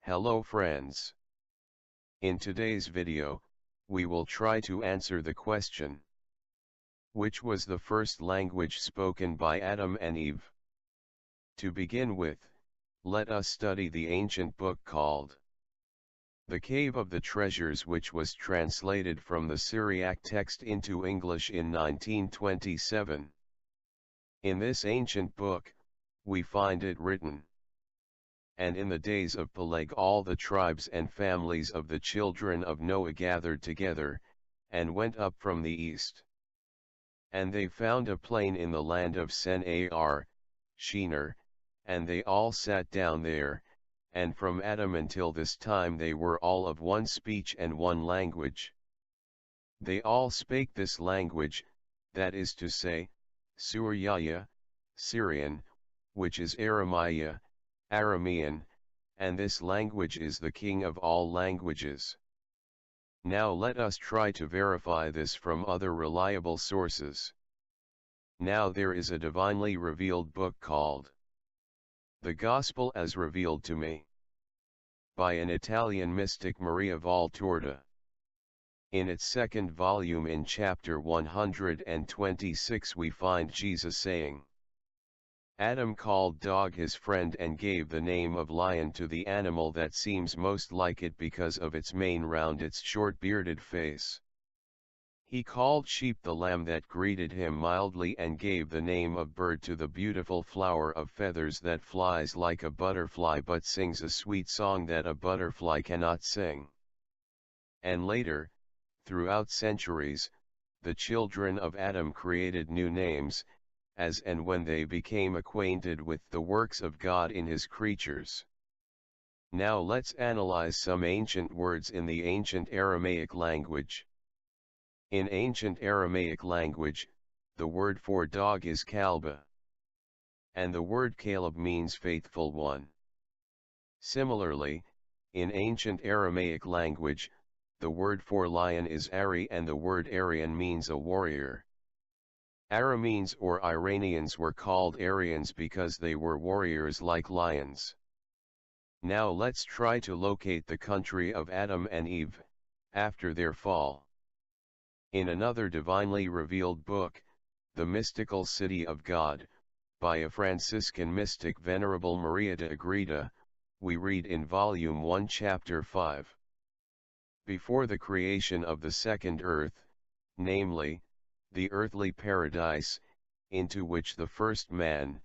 Hello friends. In today's video, we will try to answer the question: which was the first language spoken by Adam and Eve? To begin with, let us study the ancient book called The Cave of the Treasures, which was translated from the Syriac text into English in 1927. In this ancient book, we find it written: "And in the days of Peleg all the tribes and families of the children of Noah gathered together, and went up from the east. And they found a plain in the land of Shinar, and they all sat down there, and from Adam until this time they were all of one speech and one language. They all spake this language, that is to say, Syriac, Syrian, which is Aramaic, Aramean, and this language is the king of all languages." Now let us try to verify this from other reliable sources. Now there is a divinely revealed book called The Gospel as Revealed to Me, by an Italian mystic, Maria Valtorta. In its second volume, in chapter 126, we find Jesus saying, "Adam called dog his friend and gave the name of lion to the animal that seems most like it because of its mane round its short bearded face. He called sheep the lamb that greeted him mildly, and gave the name of bird to the beautiful flower of feathers that flies like a butterfly but sings a sweet song that a butterfly cannot sing." And later, throughout centuries, the children of Adam created new names, as and when they became acquainted with the works of God in his creatures. Now let's analyze some ancient words in the ancient Aramaic language. In ancient Aramaic language, the word for dog is kalba, and the word Caleb means faithful one. Similarly, in ancient Aramaic language, the word for lion is Ari, and the word Aryan means a warrior. Arameans or Iranians were called Aryans because they were warriors like lions. Now let's try to locate the country of Adam and Eve, after their fall. In another divinely revealed book, The Mystical City of God, by a Franciscan mystic, Venerable Maria de Agreda, we read in Volume 1, Chapter 5. "Before the creation of the second earth, namely, the earthly paradise, into which the first man,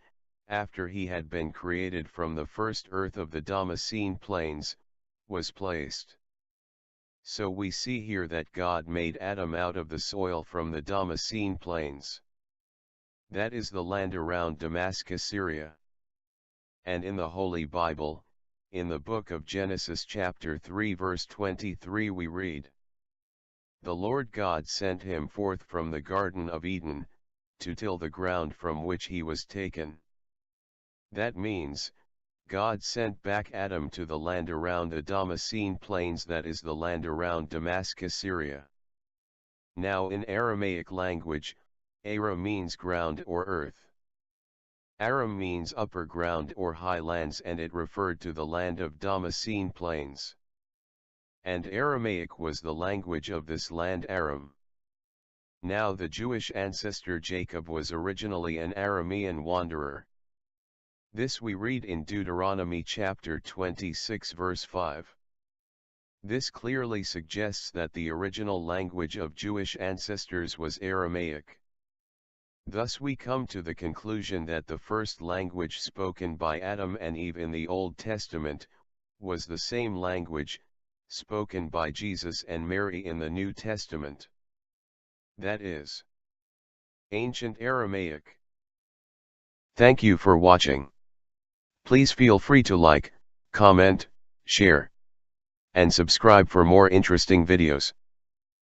after he had been created from the first earth of the Damascene plains, was placed." So we see here that God made Adam out of the soil from the Damascene plains. That is the land around Damascus, Syria. And in the Holy Bible, in the book of Genesis chapter 3 verse 23, we read, "The Lord God sent him forth from the Garden of Eden, to till the ground from which he was taken." That means, God sent back Adam to the land around the Damascene plains, that is the land around Damascus, Syria. Now in Aramaic language, Ara means ground or earth. Aram means upper ground or high lands, and it referred to the land of Damascene plains. And Aramaic was the language of this land, Aram. Now the Jewish ancestor Jacob was originally an Aramean wanderer. This we read in Deuteronomy chapter 26 verse 5. This clearly suggests that the original language of Jewish ancestors was Aramaic. Thus we come to the conclusion that the first language spoken by Adam and Eve in the Old Testament was the same language spoken by Jesus and Mary in the New Testament. That is, ancient Aramaic. Thank you for watching. Please feel free to like, comment, share, and subscribe for more interesting videos.